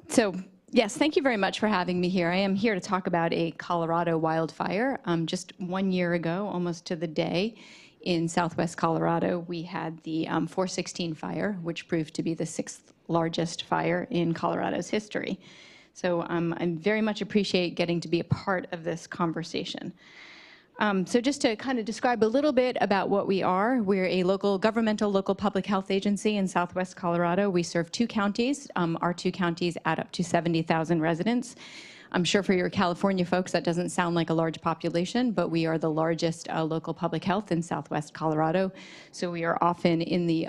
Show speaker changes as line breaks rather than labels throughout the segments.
So yes, thank you very much for having me here. I am here to talk about a Colorado wildfire. Just 1 year ago, almost to the day, in southwest Colorado, we had the 416 fire, which proved to be the 6th largest fire in Colorado's history. So I very much appreciate getting to be a part of this conversation. So just to kind of describe a little bit about what we are, we're a local public health agency in southwest Colorado. We serve 2 counties. Our 2 counties add up to 70,000 residents. I'm sure for your California folks, that doesn't sound like a large population, but we are the largest local public health in southwest Colorado. So we are often in the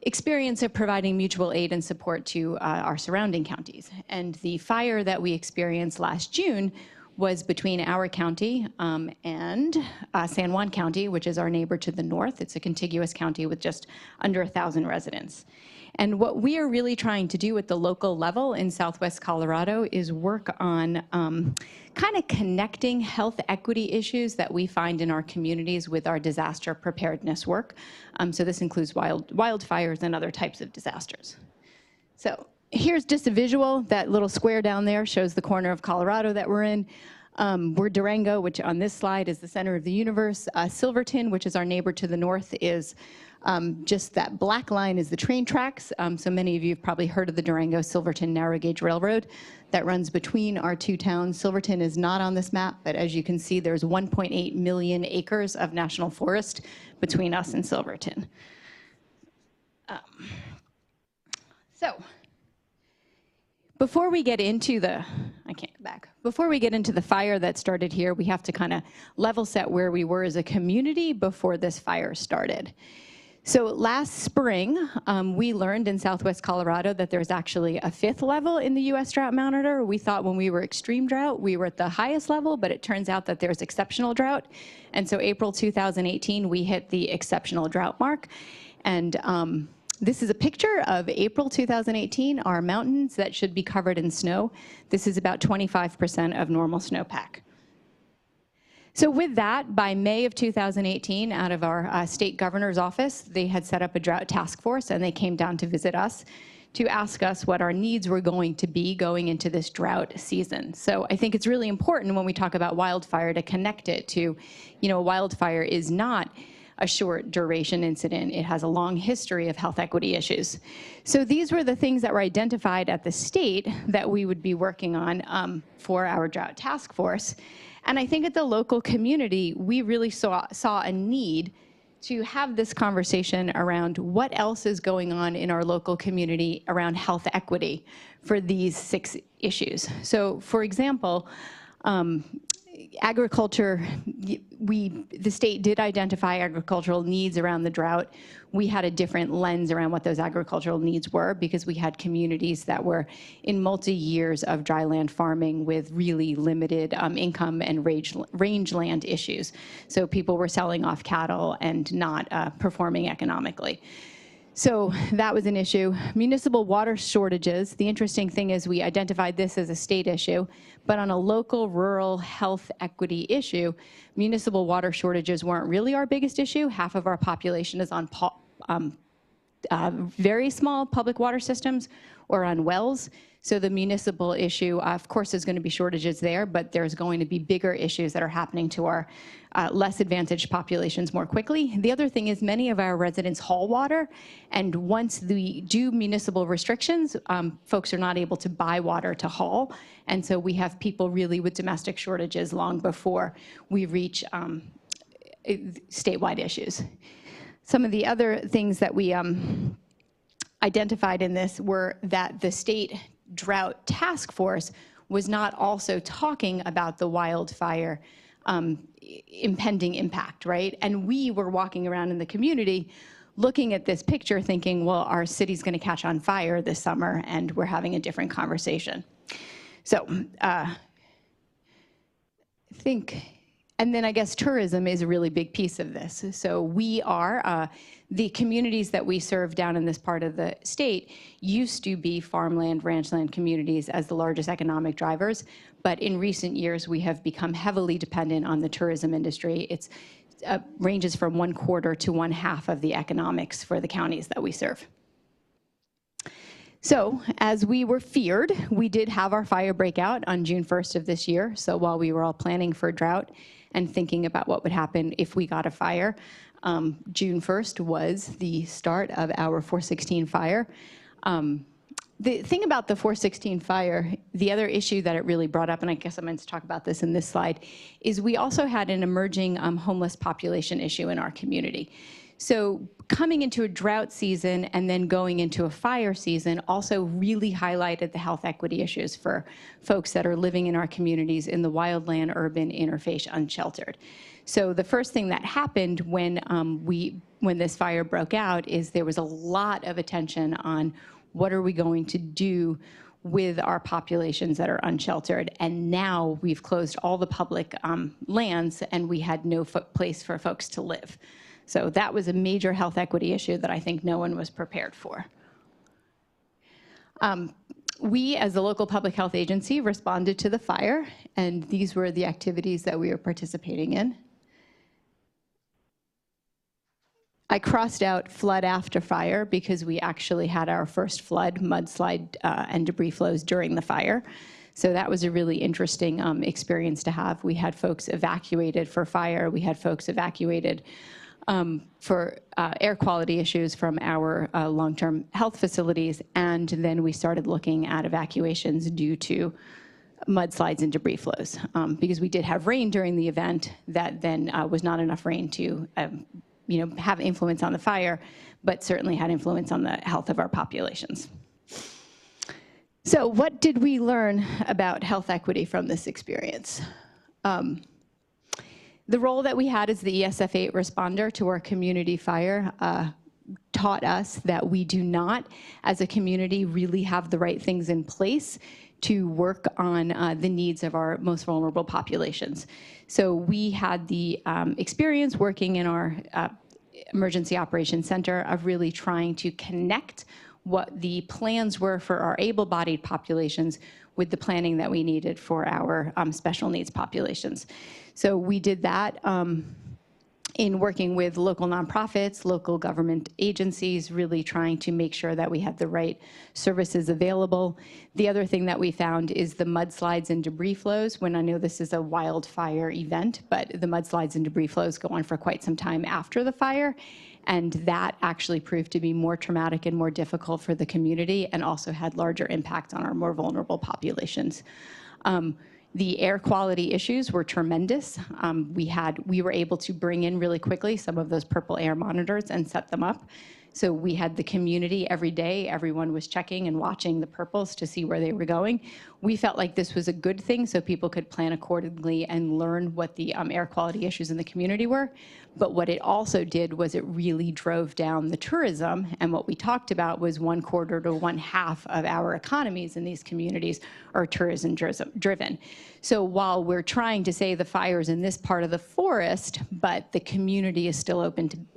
experience of providing mutual aid and support to our surrounding counties. And the fire that we experienced last June was between our county and San Juan County, which is our neighbor to the north. It's a contiguous county with just under 1,000 residents. And what we are really trying to do at the local level in southwest Colorado is work on kind of connecting health equity issues that we find in our communities with our disaster preparedness work. So this includes wildfires and other types of disasters. So here's just a visual. That little square down there shows the corner of Colorado that we're in. We're Durango, which on this slide is the center of the universe. Silverton, which is our neighbor to the north, is just that black line is the train tracks. So many of you have probably heard of the Durango-Silverton narrow gauge railroad that runs between our 2 towns. Silverton is not on this map, but as you can see, there's 1.8 million acres of national forest between us and Silverton. Before we get into the, before we get into the fire that started here, we have to kind of level set where we were as a community before this fire started. So last spring, we learned in southwest Colorado that there's actually a 5th level in the U.S. drought monitor. We thought when we were extreme drought, we were at the highest level, but it turns out that there's exceptional drought. And so April 2018, we hit the exceptional drought mark. And this is a picture of April 2018, our mountains that should be covered in snow. This is about 25% of normal snowpack. So with that, by May of 2018, out of our state governor's office, they had set up a drought task force, and they came down to visit us to ask us what our needs were going to be going into this drought season. So I think it's really important when we talk about wildfire to connect it to, wildfire is not a short duration incident. It has a long history of health equity issues. So these were the things that were identified at the state that we would be working on for our drought task force. And I think at the local community, we really saw a need to have this conversation around what else is going on in our local community around health equity for these 6 issues. So for example, agriculture, the state did identify agricultural needs around the drought. We had a different lens around what those agricultural needs were because we had communities that were in multi-years of dryland farming with really limited income and rangeland issues. So people were selling off cattle and not performing economically. So that was an issue. Municipal water shortages. The interesting thing is we identified this as a state issue, but on a local rural health equity issue, municipal water shortages weren't really our biggest issue. Half of our population is on very small public water systems or on wells. So the municipal issue, of course, is going to be shortages there, but there's going to be bigger issues that are happening to our less advantaged populations more quickly. The other thing is many of our residents haul water, and once we do municipal restrictions, folks are not able to buy water to haul, and so we have people really with domestic shortages long before we reach statewide issues. Some of the other things that we identified in this were that the state drought task force was not also talking about the wildfire impending impact, right? And we were walking around in the community looking at this picture thinking, well, our city's gonna catch on fire this summer and we're having a different conversation. So and then I guess tourism is a really big piece of this. So we are, the communities that we serve down in this part of the state used to be farmland, ranchland communities as the largest economic drivers. But in recent years, we have become heavily dependent on the tourism industry. It's ranges from 1/4 to 1/2 of the economics for the counties that we serve. So as we were feared, we did have our fire breakout on June 1st of this year. So while we were all planning for drought and thinking about what would happen if we got a fire, June 1st was the start of our 416 fire. The thing about the 416 fire, the other issue that it really brought up, and I guess I'm going to talk about this in this slide, is we also had an emerging homeless population issue in our community. So coming into a drought season and then going into a fire season also really highlighted the health equity issues for folks that are living in our communities in the wildland urban interface unsheltered. So the first thing that happened when this fire broke out is there was a lot of attention on what are we going to do with our populations that are unsheltered. And now we've closed all the public lands and we had no place for folks to live. So that was a major health equity issue that I think no one was prepared for. We, as a local public health agency, responded to the fire, and these were the activities that we were participating in. I crossed out flood after fire because we actually had our first flood, mudslide, and debris flows during the fire. So that was a really interesting experience to have. We had folks evacuated for fire. We had folks evacuated for air quality issues from our long-term health facilities, and then we started looking at evacuations due to mudslides and debris flows, because we did have rain during the event that then was not enough rain to have influence on the fire, but certainly had influence on the health of our populations. So what did we learn about health equity from this experience? The role that we had as the ESF8 responder to our community fire taught us that we do not, as a community, really have the right things in place to work on the needs of our most vulnerable populations. So we had the experience working in our Emergency Operations Center of really trying to connect what the plans were for our able-bodied populations with the planning that we needed for our special needs populations. So we did that in working with local nonprofits, local government agencies, really trying to make sure that we had the right services available. The other thing that we found is the mudslides and debris flows. When I know this is a wildfire event, but the mudslides and debris flows go on for quite some time after the fire. And that actually proved to be more traumatic and more difficult for the community and also had larger impact on our more vulnerable populations. The air quality issues were tremendous. We were able to bring in really quickly some of those purple air monitors and set them up. So we had the community every day. Everyone was checking and watching the purples to see where they were going. We felt like this was a good thing so people could plan accordingly and learn what the air quality issues in the community were. But what it also did was it really drove down the tourism. And what we talked about was 1/4 to 1/2 of our economies in these communities are tourism driven. So while we're trying to say the fire's in this part of the forest, but the community is still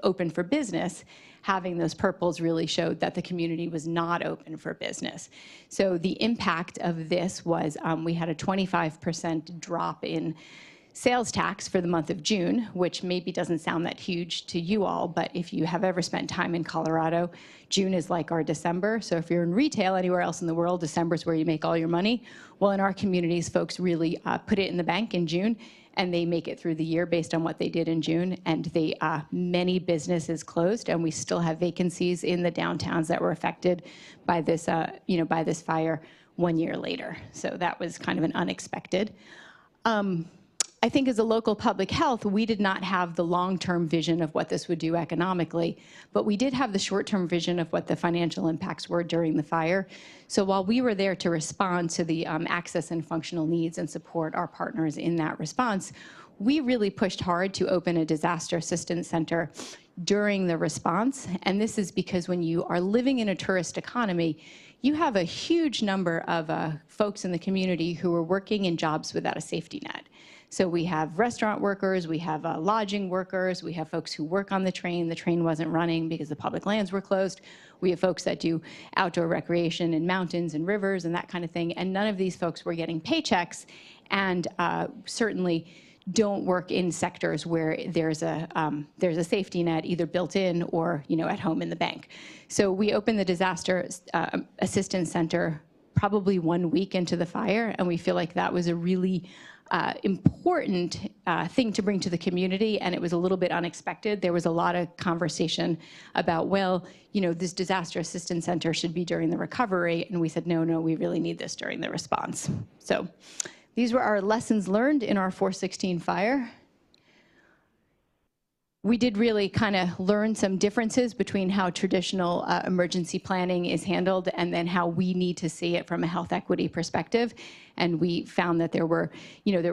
open for business, having those purples really showed that the community was not open for business. So the impact of this was we had a 25% drop in sales tax for the month of June, which maybe doesn't sound that huge to you all, but if you have ever spent time in Colorado, June is like our December. So if you're in retail anywhere else in the world, December is where you make all your money. Well, in our communities, folks really put it in the bank in June, and they make it through the year based on what they did in June. And many businesses closed, and we still have vacancies in the downtowns that were affected by this, by this fire 1 year later. So that was kind of an unexpected. I think as a local public health, we did not have the long-term vision of what this would do economically, but we did have the short-term vision of what the financial impacts were during the fire. So while we were there to respond to the access and functional needs and support our partners in that response, we really pushed hard to open a disaster assistance center during the response. And this is because when you are living in a tourist economy, you have a huge number of folks in the community who are working in jobs without a safety net. So we have restaurant workers, we have lodging workers, we have folks who work on the train wasn't running because the public lands were closed. We have folks that do outdoor recreation in mountains and rivers and that kind of thing, and none of these folks were getting paychecks, and certainly don't work in sectors where there's a safety net either built in or at home in the bank. So we opened the Disaster Assistance Center probably 1 week into the fire, and we feel like that was a really important thing to bring to the community, and it was a little bit unexpected. There was a lot of conversation about, well, this Disaster Assistance Center should be during the recovery, and we said, no, we really need this during the response. So these were our lessons learned in our 416 fire. We did really kind of learn some differences between how traditional emergency planning is handled and then how we need to see it from a health equity perspective. And we found that there were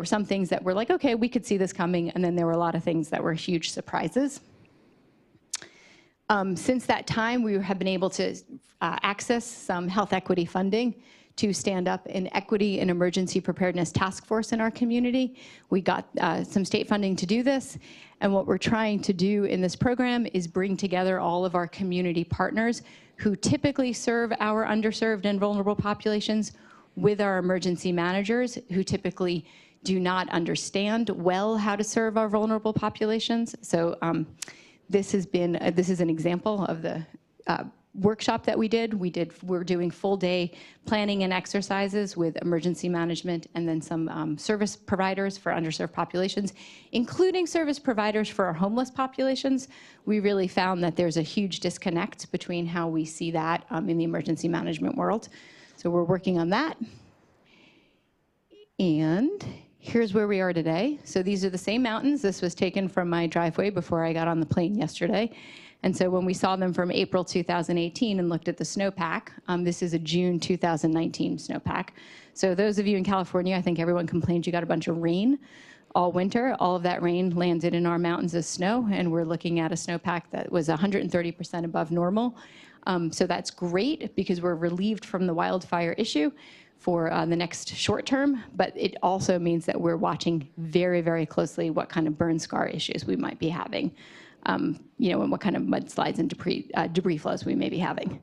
some things that were like, okay, we could see this coming, and then there were a lot of things that were huge surprises. Since that time, we have been able to access some health equity funding to stand up an equity and emergency preparedness task force in our community. We got some state funding to do this, and what we're trying to do in this program is bring together all of our community partners who typically serve our underserved and vulnerable populations with our emergency managers who typically do not understand well how to serve our vulnerable populations. So this is an example of the workshop that we did. We're doing full day planning and exercises with emergency management and then some service providers for underserved populations, including service providers for our homeless populations. We really found that there's a huge disconnect between how we see that in the emergency management world. So we're working on that. And here's where we are today. So these are the same mountains. This was taken from my driveway before I got on the plane yesterday. And so when we saw them from April 2018 and looked at the snowpack, this is a June 2019 snowpack. So those of you in California, I think everyone complained you got a bunch of rain all winter. All of that rain landed in our mountains as snow, and we're looking at a snowpack that was 130% above normal. So that's great because we're relieved from the wildfire issue for the next short term, but it also means that we're watching very, very closely what kind of burn scar issues we might be having. And what kind of mudslides and debris flows we may be having.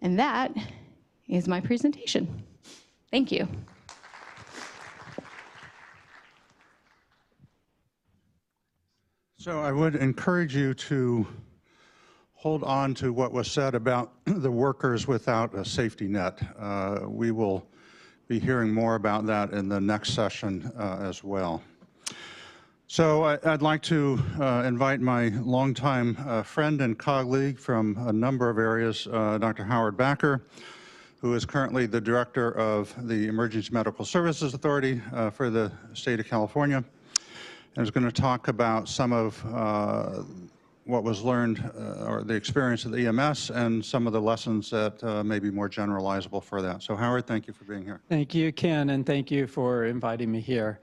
And that is my presentation. Thank you.
So I would encourage you to hold on to what was said about the workers without a safety net. We will be hearing more about that in the next session as well. So I'd like to invite my longtime friend and colleague from a number of areas, Dr. Howard Backer, who is currently the director of the Emergency Medical Services Authority for the state of California, and is going to talk about some of what was learned or the experience of the EMS and some of the lessons that may be more generalizable for that. So Howard, thank you for being here.
Thank you, Ken, and thank you for inviting me here.